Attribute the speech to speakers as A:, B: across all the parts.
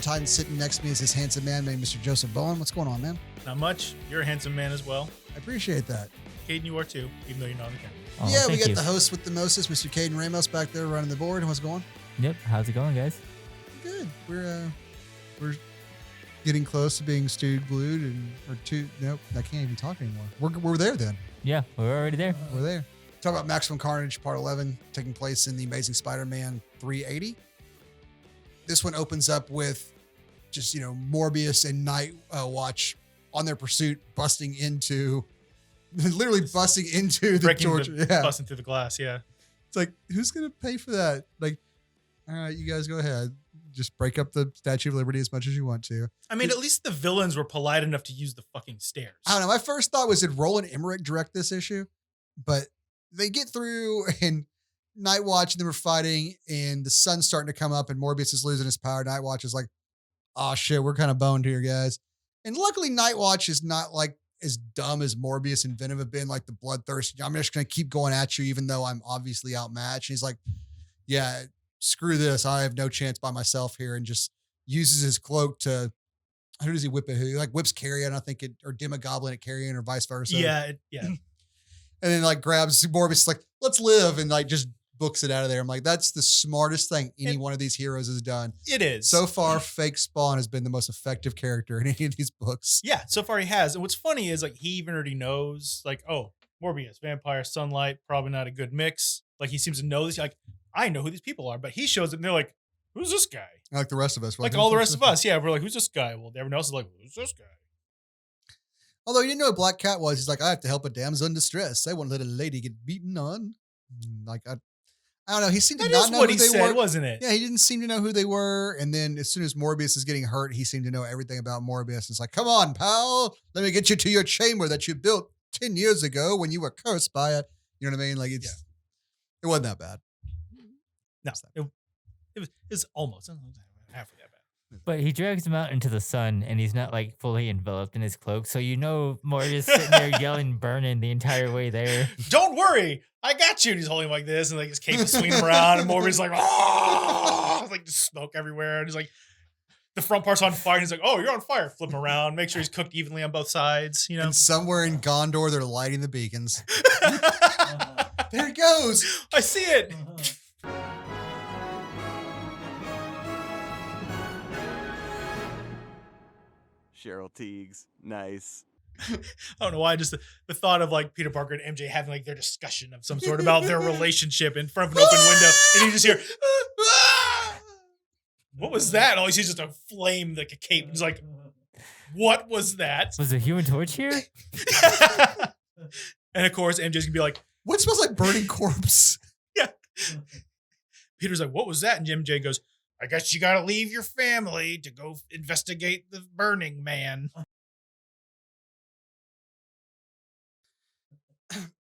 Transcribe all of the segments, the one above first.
A: Titan. Sitting next to me is this handsome man named Mr. Joseph Bowen. What's going on, man?
B: Not much. You're a handsome man as well.
A: I appreciate that.
B: Caden, you are too, even though you're not on the camera.
C: Oh,
A: yeah, we got
C: you.
A: the host with the mostest, Mr. Caden Ramos, back there running the board. How's it going?
C: Yep. How's it going, guys?
A: Good. We're getting close to being stewed, glued, and Nope, I can't even talk anymore. We're there then.
C: Yeah, we're already there.
A: We're there. Talk about Maximum Carnage Part 11 taking place in the Amazing Spider-Man 380. This one opens up with just, Morbius and Night Watch on their pursuit, busting into the Georgia.
B: Busting through the glass, yeah.
A: It's like, who's going to pay for that? Like, all right, you guys go ahead. Just break up the Statue of Liberty as much as you want to.
B: I mean, at least the villains were polite enough to use the fucking stairs.
A: I don't know. My first thought was, did Roland Emmerich direct this issue? But they get through and Night Watch and they were fighting and the sun's starting to come up and Morbius is losing his power. Night Watch is like, oh shit, we're kind of boned here, guys. And luckily Night Watch is not like as dumb as Morbius and Venom have been, like the bloodthirst. I'm just going to keep going at you even though I'm obviously outmatched. And he's like, yeah, screw this. I have no chance by myself here, and just uses his cloak to, who does he whip it? He like whips Carrion, I think, or Demogoblin at Carrion or vice versa.
B: Yeah.
A: And then like grabs Morbius, like, let's live, and like just books it out of there. I'm like, that's the smartest thing any one of these heroes has done.
B: It is.
A: So far, Fake Spawn has been the most effective character in any of these books.
B: Yeah, so far he has. And what's funny is like he even already knows, like, oh, Morbius, vampire, sunlight, probably not a good mix. Like he seems to know this. Like, I know who these people are, but he shows up and they're like, who's this guy?
A: Like the rest of us.
B: Like all the rest of us. Yeah, we're like, who's this guy? Well, everyone else is like, who's this guy?
A: Although he didn't know what Black Cat was. He's like, I have to help a damsel in distress. I won't let a lady get beaten on. Like, I don't know. He seemed to not know who they were.
B: Wasn't it?
A: Yeah, he didn't seem to know who they were. And then as soon as Morbius is getting hurt, he seemed to know everything about Morbius. It's like, come on, pal. Let me get you to your chamber that you built 10 years ago when you were cursed by it. You know what I mean? Like, it wasn't that bad.
B: No, it was almost halfway that bad.
C: But he drags him out into the sun, and he's not like fully enveloped in his cloak, so Morbius sitting there yelling, burning the entire way there.
B: Don't worry, I got you. And he's holding him like this, and like his cape is swinging him around, and Morbius is like, oh, like just smoke everywhere, and he's like, the front part's on fire, and he's like, oh, you're on fire. Flip him around, make sure he's cooked evenly on both sides. You know,
A: and somewhere in Gondor, they're lighting the beacons. There it goes.
B: I see it.
D: Cheryl Teagues, nice.
B: I don't know why, just the thought of like Peter Parker and MJ having like their discussion of some sort about their relationship in front of an open window, and you just hear, what was that? All he sees is just a flame, like a cape. He's like, what was that?
C: Was the Human Torch here?
B: And of course, MJ's gonna be like,
A: what smells like burning corpse?
B: Yeah. Peter's like, what was that? And MJ goes, I guess you gotta leave your family to go investigate the Burning Man.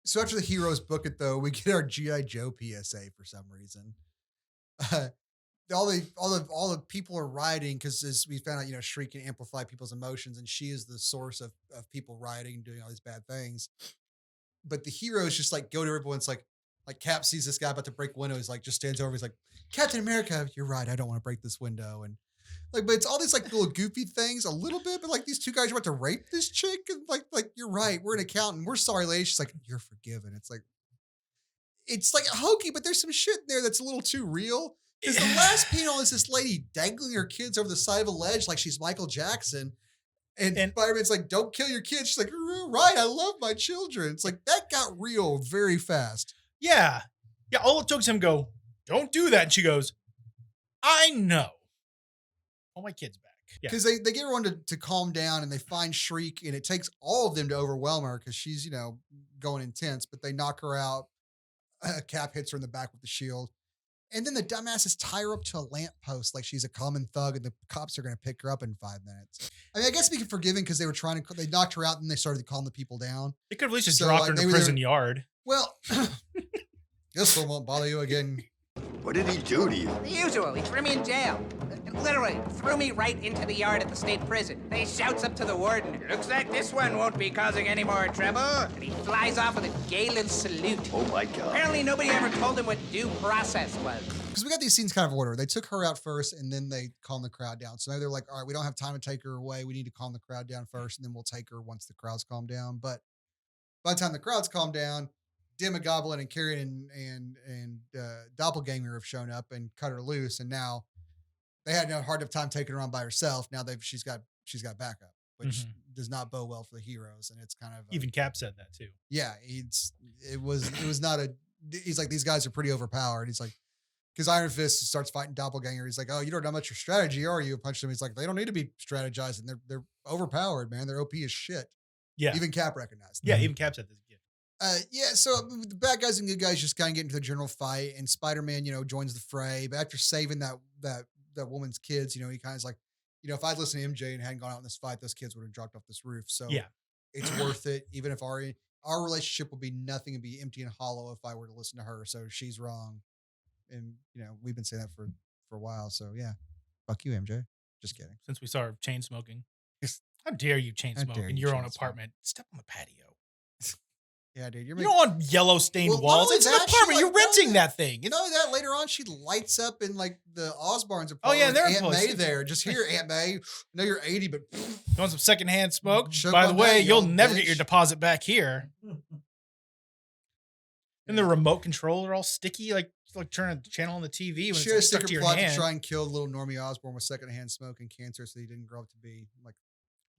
A: So after the heroes book it, though, we get our G.I. Joe PSA for some reason. All the people are rioting because, as we found out, Shriek can amplify people's emotions, and she is the source of people rioting and doing all these bad things. But the heroes just like go to everyone. It's like Cap sees this guy about to break window. He's like, just stands over. He's like, Captain America, you're right. I don't want to break this window. And like, but it's all these like little goofy things a little bit, but like these two guys are about to rape this chick. And like, you're right. We're an accountant. We're sorry, lady. She's like, you're forgiven. It's like hokey, but there's some shit in there that's a little too real. Because the last panel is this lady dangling her kids over the side of a ledge like she's Michael Jackson. And Spider-Man's like, don't kill your kids. She's like, right, I love my children. It's like, that got real very fast.
B: Yeah. Yeah, all it took is him go, don't do that. And she goes, I know. All my kids back.
A: Because they get everyone to calm down, and they find Shriek, and it takes all of them to overwhelm her because she's, going intense, but they knock her out. Cap hits her in the back with the shield. And then the dumbasses tie her up to a lamppost like she's a common thug, and the cops are going to pick her up in 5 minutes. I mean, I guess we can forgive him because they knocked her out and they started calling the people down.
B: They could have at least just dropped her in a prison yard.
A: Well, this one won't bother you again.
E: What did he do to you?
F: The usual. He threw me in jail. Literally, threw me right into the yard at the state prison. Then he shouts up to the warden, looks like this one won't be causing any more trouble. And he flies off with a gay little salute.
E: Oh, my God.
F: Apparently nobody ever told him what due process was.
A: because we got these scenes kind of order. They took her out first, and then they calmed the crowd down. So now they're like, all right, we don't have time to take her away. We need to calm the crowd down first, and then we'll take her once the crowd's calmed down. But by the time the crowd's calmed down, Demogoblin and Carrion and Doppelganger have shown up and cut her loose, and now they had no hard enough time taking her on by herself. Now she's got backup, which does not bode well for the heroes, and it's kind of
B: Even Cap said that too.
A: yeah. It was not a. He's like, these guys are pretty overpowered. He's like, because Iron Fist starts fighting Doppelganger. He's like, oh, you don't know much your strategy, are you? Punch them. He's like, they don't need to be strategizing. They're overpowered, man. They're OP as shit.
B: Yeah.
A: Even Cap recognized.
B: Yeah, even Cap said this. Yeah.
A: Yeah, so the bad guys and good guys just kind of get into the general fight, and Spider-Man, joins the fray. But after saving that woman's kids, he kind of is like, if I'd listened to MJ and hadn't gone out in this fight, those kids would have dropped off this roof. So
B: Yeah.
A: it's worth it, even if our relationship would be nothing and be empty and hollow if I were to listen to her. So she's wrong, and we've been saying that for a while. So yeah, fuck you, MJ. Just kidding.
B: Since we saw her chain smoking. How dare you chain
A: How
B: smoke
A: dare
B: in
A: you
B: your own
A: chain smoke.
B: apartment? Step on the patio.
A: Yeah, dude.
B: You don't want yellow stained
A: Well, not
B: walls.
A: only
B: It's an
A: that, she,
B: apartment.
A: like,
B: You're renting that thing.
A: You know that later on she lights up in like the Osborn's apartment.
B: Oh, yeah,
A: with
B: they're
A: Aunt
B: close.
A: May there. Just here, Aunt May. I know you're 80, but
B: You want some secondhand smoke?
A: Choke
B: By
A: on
B: the way,
A: that, you
B: you'll
A: old
B: never get your
A: bitch.
B: deposit back here. And the remote controller all sticky, like turning the channel on the TV when
A: she
B: it's
A: had a
B: like stuck
A: secret
B: to your
A: plot
B: hand.
A: to try and kill little Normie Osborn with secondhand smoke and cancer, so he didn't grow up to be like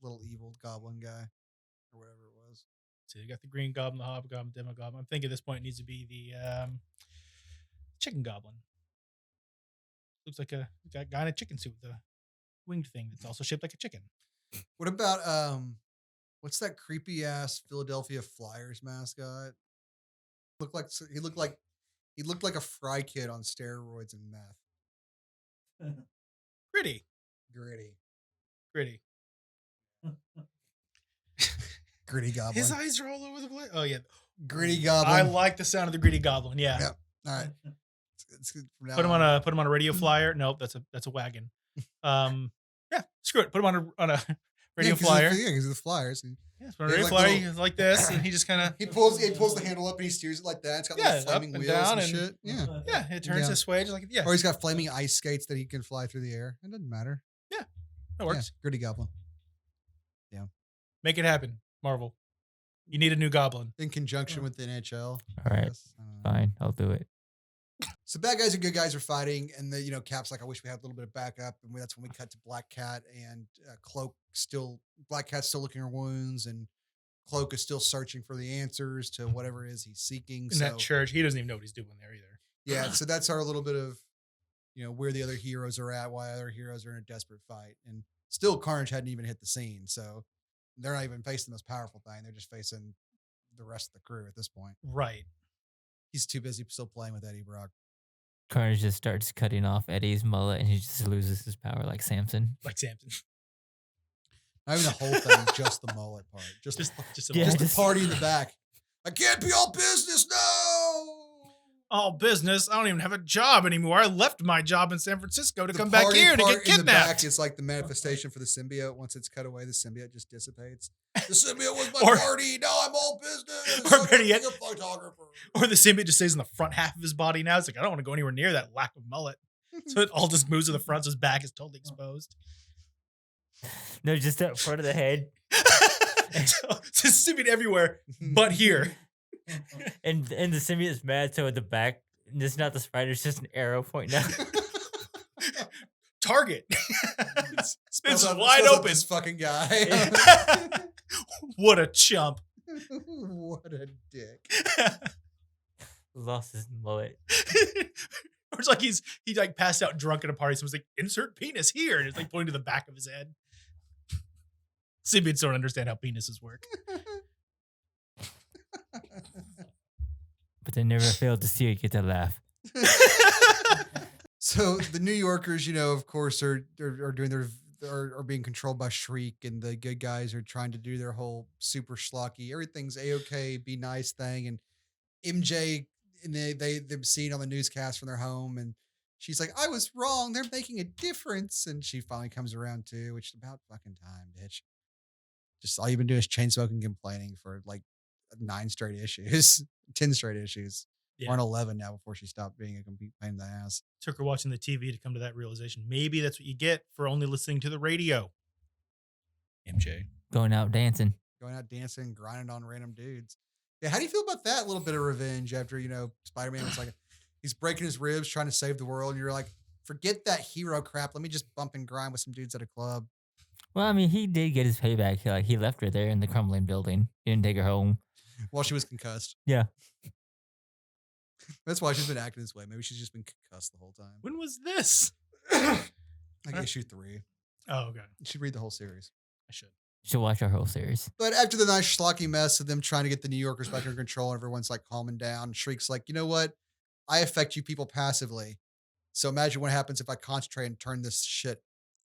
A: little evil goblin guy or whatever it was.
B: So you got the Green Goblin, the Hobgoblin, Demogoblin. I'm thinking at this point it needs to be the Chicken Goblin. Looks like a guy in a chicken suit with a winged thing that's also shaped like a chicken.
A: What about what's that creepy ass Philadelphia Flyers mascot? He looked like a fry kid on steroids and meth.
B: Gritty.
A: Gritty goblin.
B: His eyes are all over the place. Oh yeah,
A: Gritty goblin.
B: I like the sound of the Gritty Goblin. Yeah.
A: Yep. All right. It's good from now
B: Put him on a radio flyer. Nope, that's a wagon. Yeah, screw it. Put him on a radio flyer.
A: Yeah, because of the Flyers.
B: Yeah, put him on a radio flyer. He's like this, and he just kind of
A: He pulls the handle up and he steers it like that. It's got
B: Yeah,
A: little flaming
B: up and
A: wheels
B: down
A: and
B: and-
A: shit. Yeah.
B: yeah, it turns
A: Yeah.
B: this way, just like yeah.
A: Or he's got flaming ice skates that he can fly through the air. It doesn't matter.
B: That works.
A: Yeah, Gritty goblin.
B: Make it happen, Marvel. You need a new Goblin.
A: In conjunction with the NHL.
C: All right,
A: Yes.
C: fine, I'll do it.
A: So bad guys and good guys are fighting, and the Cap's like, I wish we had a little bit of backup, and that's when we cut to Black Cat and Black Cat's still looking at her wounds, and Cloak is still searching for the answers to whatever it is he's seeking.
B: In that church, he doesn't even know what he's doing there either.
A: Yeah, so that's our little bit of where the other heroes are at, why other heroes are in a desperate fight, and still Carnage hadn't even hit the scene, so they're not even facing the most powerful thing. They're just facing the rest of the crew at this point.
B: Right.
A: He's too busy still playing with Eddie Brock.
C: Carnage just starts cutting off Eddie's mullet and he just loses his power like Samson.
B: Like Samson.
A: Not even the whole thing, just the mullet part. Just
C: Yeah,
A: the
C: just-
A: party in the back. I can't be all business, no!
B: All business. I don't even have a job anymore. I left my job in San Francisco to
A: The
B: come back
A: party
B: here to
A: part
B: get
A: in the back
B: kidnapped.
A: is like the manifestation for the symbiote. Once it's cut away, the symbiote just dissipates. The symbiote was my
B: Or-
A: party. Now I'm all business.
B: or
A: I'm
B: better yet-
A: a photographer.
B: Or the symbiote just stays in the front half of his body now. It's like, I don't want to go anywhere near that lack of mullet. So it all just moves to the front, so his back is totally exposed.
C: No, just that front of the head.
B: So it's just symbiote everywhere, but here.
C: And the symbiote's mad, so at the back, it's not the spider, it's just an arrow pointing out.
B: Target.
A: Spells
B: It's
A: out-
B: wide
A: spells out
B: open.
A: This fucking guy.
B: What a chump.
A: What a dick.
C: Lost his mullet.
B: Or it's like he like passed out drunk at a party. Someone's like, insert penis here. And it's like pointing to the back of his head. Symbiotes don't understand how penises work.
C: But they never failed to see it get that laugh.
A: So the New Yorkers, of course, are doing are being controlled by Shriek, and the good guys are trying to do their whole super schlocky, everything's A-okay, be nice thing. And MJ, and they've seen on the newscast from their home, and she's like, I was wrong. They're making a difference. And she finally comes around too, which is about fucking time, bitch. Just all you've been doing is chain smoking, complaining for like 9 straight issues, 10 straight issues. We're on 11 now before she stopped being a complete pain in the ass.
B: Took her watching the TV to come to that realization. Maybe that's what you get for only listening to the radio. MJ.
C: Going out dancing.
A: Going out dancing, grinding on random dudes. Yeah, how do you feel about that little bit of revenge after, Spider-Man was like, he's breaking his ribs trying to save the world. And you're like, forget that hero crap. Let me just bump and grind with some dudes at a club.
C: Well, I mean, he did get his payback. He left her there in the crumbling building. He didn't take her home.
A: While she was concussed.
C: Yeah.
A: That's why she's been acting this way. Maybe she's just been concussed the whole time.
B: When was this?
A: Like issue 3.
B: Oh, okay.
A: You should read the whole series.
B: I should.
C: You should watch our whole series.
A: But after the nice schlocky mess of them trying to get the New Yorkers back under control and everyone's like calming down, Shriek's like, you know what? I affect you people passively. So imagine what happens if I concentrate and turn this shit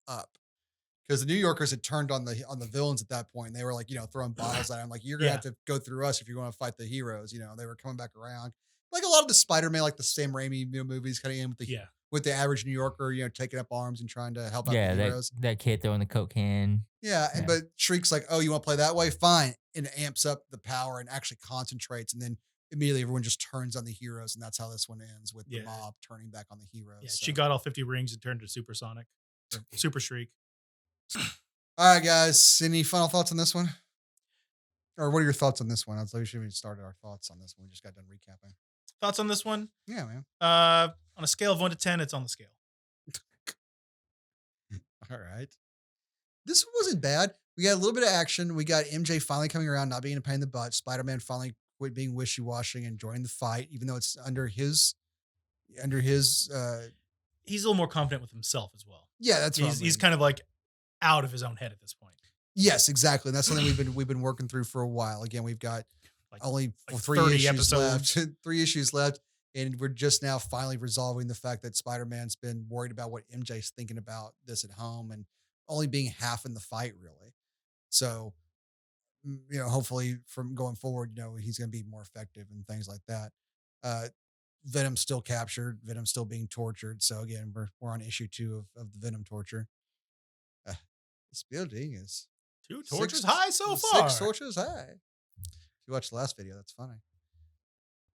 A: up. Because the New Yorkers had turned on the villains at that point. And they were like, throwing bottles at him. Like, you're going to have to go through us if you want to fight the heroes. They were coming back around. Like a lot of the Spider-Man, like the Sam Raimi movies kind of end with the average New Yorker, taking up arms and trying to help out the heroes.
C: That kid throwing the Coke can.
A: Yeah, but Shriek's like, oh, you want to play that way? Fine. And amps up the power and actually concentrates. And then immediately everyone just turns on the heroes. And that's how this one ends with the mob turning back on the heroes.
B: Yeah, she got all 50 rings and turned to Supersonic. Or Super Shriek.
A: All right, guys. Any final thoughts on this one? Or what are your thoughts on this one? I was like, we should have started our thoughts on this one. We just got done recapping.
B: Thoughts on this one?
A: Yeah, man.
B: On a scale of 1 to 10, it's on the scale.
A: All right. This one wasn't bad. We got a little bit of action. We got MJ finally coming around, not being a pain in the butt. Spider-Man finally quit being wishy-washy and joining the fight, even though it's under his
B: he's a little more confident with himself as well.
A: Yeah, that's what
B: he's kind of like out of his own head at this point.
A: Yes, exactly. And that's something we've been working through for a while. Again, we've got only 3 issues left. 3 issues left. And we're just now finally resolving the fact that Spider-Man's been worried about what MJ's thinking about this at home and only being half in the fight, really. So, hopefully from going forward, he's going to be more effective and things like that. Venom's still captured. Venom's still being tortured. So again, we're on issue 2 of the Venom torture. This building is
B: 2 tortures high so far.
A: 6 tortures high. If you watch the last video, that's funny.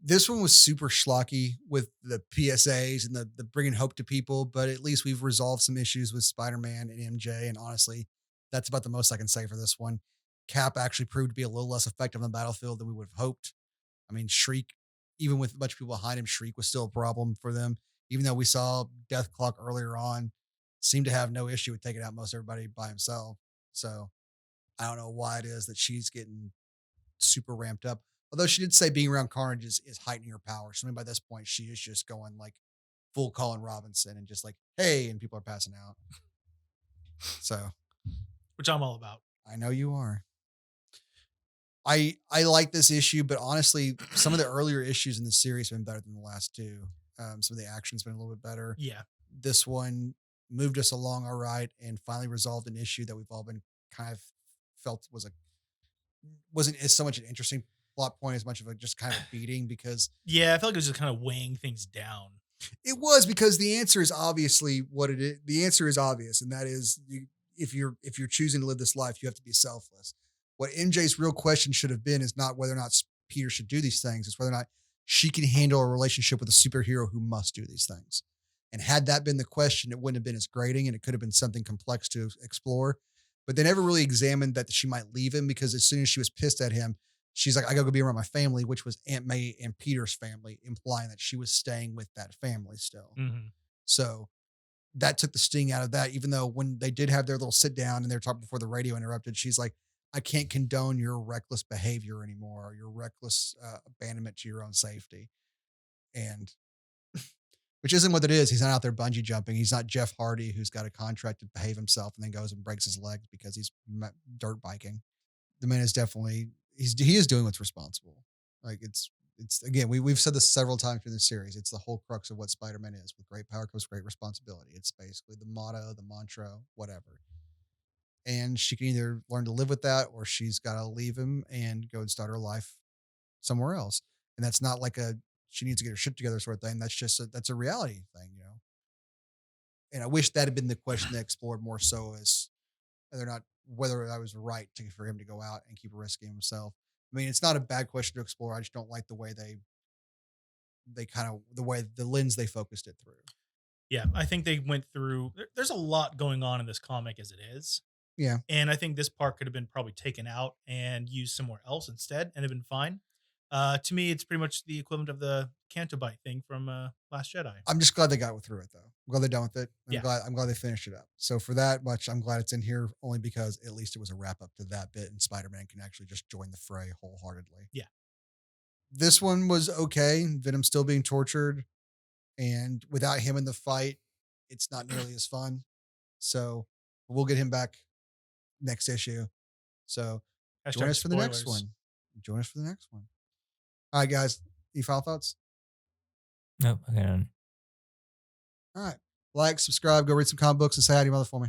A: This one was super schlocky with the PSAs and the bringing hope to people, but at least we've resolved some issues with Spider-Man and MJ. And honestly, that's about the most I can say for this one. Cap actually proved to be a little less effective on the battlefield than we would have hoped. I mean, Shriek, even with a bunch of people behind him, Shriek was still a problem for them. Even though we saw Death Clock earlier on, seemed to have no issue with taking out most everybody by himself. So I don't know why it is that she's getting super ramped up. Although she did say being around Carnage is heightening her power. So maybe by this point, she is just going like full Colin Robinson and just like, hey, and people are passing out. So,
B: which I'm all about.
A: I know you are. I like this issue, but honestly, some of the earlier issues in the series have been better than the last 2. Some of the action's been a little bit better.
B: Yeah.
A: This one moved us along all right and finally resolved an issue that we've all been kind of felt wasn't as so much an interesting plot point as much of a just kind of beating because
B: I felt like it was just kind of weighing things down.
A: It was because the answer is obviously what it is. The answer is obvious, and that is if you're choosing to live this life, you have to be selfless. What MJ's real question should have been is not whether or not Peter should do these things, it's whether or not she can handle a relationship with a superhero who must do these things. And had that been the question, it wouldn't have been as grating and it could have been something complex to explore. But they never really examined that she might leave him because as soon as she was pissed at him, she's like, I gotta go be around my family, which was Aunt May and Peter's family, implying that she was staying with that family still.
B: Mm-hmm.
A: So that took the sting out of that, even though when they did have their little sit down and they were talking before the radio interrupted, she's like, I can't condone your reckless behavior anymore, or your reckless abandonment to your own safety. And which isn't what it is. He's not out there bungee jumping. He's not Jeff Hardy, who's got a contract to behave himself and then goes and breaks his legs because he's dirt biking. The man is definitely, he is doing what's responsible. Like it's again, we've said this several times in this series. It's the whole crux of what Spider-Man is. With great power comes great responsibility. It's basically the motto, the mantra, whatever. And she can either learn to live with that or she's got to leave him and go and start her life somewhere else. And that's not like she needs to get her shit together sort of thing. That's just that's a reality thing, And I wish that had been the question they explored more so as whether I was right for him to go out and keep risking himself. I mean, it's not a bad question to explore. I just don't like the way they kind of the way the lens they focused it through.
B: Yeah, I think they went through. There's a lot going on in this comic as it is.
A: Yeah.
B: And I think this part could have been probably taken out and used somewhere else instead and have been fine. To me, it's pretty much the equivalent of the Cantobite thing from Last Jedi.
A: I'm just glad they got through it though. I'm glad they're done with it.
B: Yeah.
A: I'm glad they finished it up. So for that much, I'm glad it's in here only because at least it was a wrap up to that bit and Spider-Man can actually just join the fray wholeheartedly.
B: Yeah.
A: This one was okay. Venom's still being tortured, and without him in the fight, it's not nearly as fun. So we'll get him back next issue. So join us for the next
B: Spoilers.
A: one. Join us for the next one. All right, guys. Any final thoughts?
C: Nope. I got none.
A: All right. Like, subscribe, go read some comic books, and say hi to your mother for me.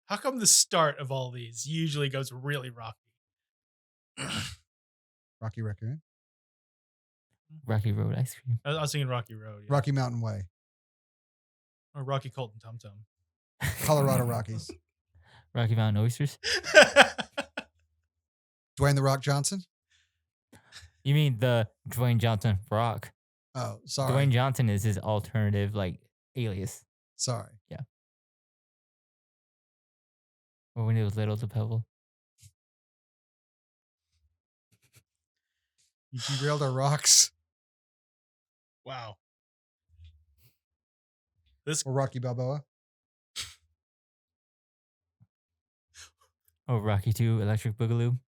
B: How come the start of all these usually goes really rocky?
A: Rocky Raccoon.
C: Rocky Road ice cream.
B: I was thinking Rocky Road. Yeah.
A: Rocky Mountain Way.
B: Or Rocky Colton Tum Tum.
A: Colorado Rockies.
C: Rocky Mountain oysters.
A: Dwayne The Rock Johnson.
C: You mean the Dwayne Johnson Rock?
A: Oh, sorry.
C: Dwayne Johnson is his alternative like alias.
A: Sorry.
C: Or when it was Little to Pebble.
A: You derailed our rocks.
B: Wow. This
A: Or Rocky Balboa.
C: Oh, Rocky 2 Electric Boogaloo.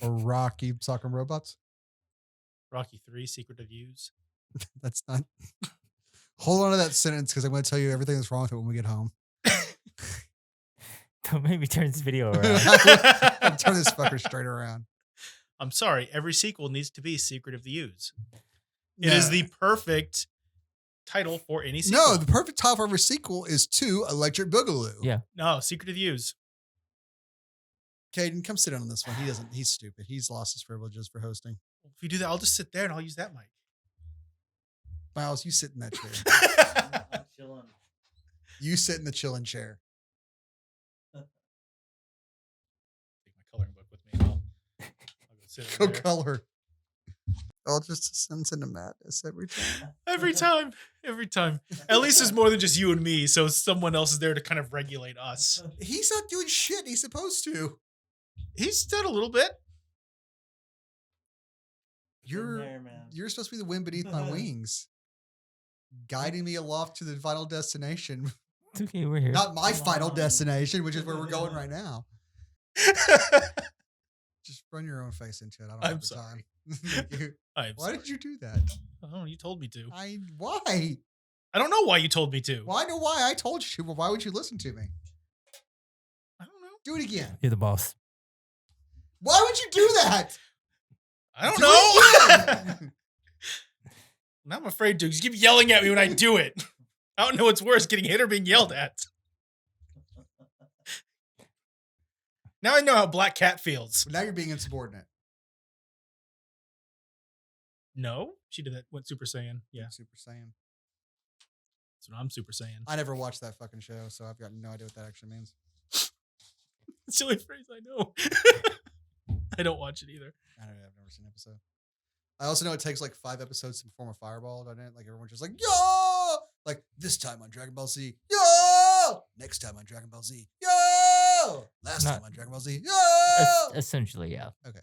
A: Or Rocky Soccer Robots.
B: Rocky 3 Secret of Use.
A: That's not. Hold on to that sentence because I'm going to tell you everything that's wrong with it when we get home.
C: Don't make me turn this video around.
A: I'll turn this fucker straight around.
B: I'm sorry. Every sequel needs to be Secret of the Use. It is the perfect title for any sequel.
A: No, the perfect title for every sequel is 2 Electric Boogaloo.
C: Yeah.
B: No, Secret of the Use.
A: Caden, come sit down on this one. He's stupid. He's lost his privileges for hosting.
B: If you do that, I'll just sit there and I'll use that mic.
A: Miles, you sit in that chair.
E: I'm chilling.
A: You sit in the chilling chair.
B: Take my coloring book with me and I'll go sit
A: Go
B: over there.
A: color. All just a sense into madness every time.
B: Every time. Every time. At least it's more than just you and me, so someone else is there to kind of regulate us.
A: He's not doing shit. He's supposed to.
B: He's done a little bit.
A: You're
E: there, man.
A: you're supposed to be the wind beneath my wings, guiding me aloft to the final destination.
C: It's okay, we're here.
A: Not my
E: Come
A: final
E: on.
A: destination, which is where we're going right now. Just run your own face into it. I don't
B: I'm
A: have the
B: sorry.
A: time. You-
B: I'm
A: Why
B: sorry.
A: did you do that?
B: Oh, you told me to.
A: Why?
B: I don't know why you told me to.
A: Well, I know why I told you to, but why would you listen to me?
B: I don't know.
A: Do it again.
C: You're the boss.
A: Why would you do that?
B: I don't
A: Do
B: know.
A: it again.
B: Now I'm afraid to. Just keep yelling at me when I do it. I don't know what's worse, getting hit or being yelled at. Now I know how Black Cat feels.
A: But now you're being insubordinate.
B: No, she did that. Went Super Saiyan. Yeah,
A: Super Saiyan.
B: that's what I'm Super Saiyan.
A: I never watched that fucking show, so I've got no idea what that actually means.
B: It's the only phrase I know. I don't watch it either.
A: I don't know. I've never seen an episode. I also know it takes like 5 episodes to form a fireball, doesn't it? Like everyone's just like, yo! Like this time on Dragon Ball Z, yo! Next time on Dragon Ball Z, yo! Last
C: Not-
A: time on Dragon Ball Z, yo!
C: Essentially, yeah.
A: Okay.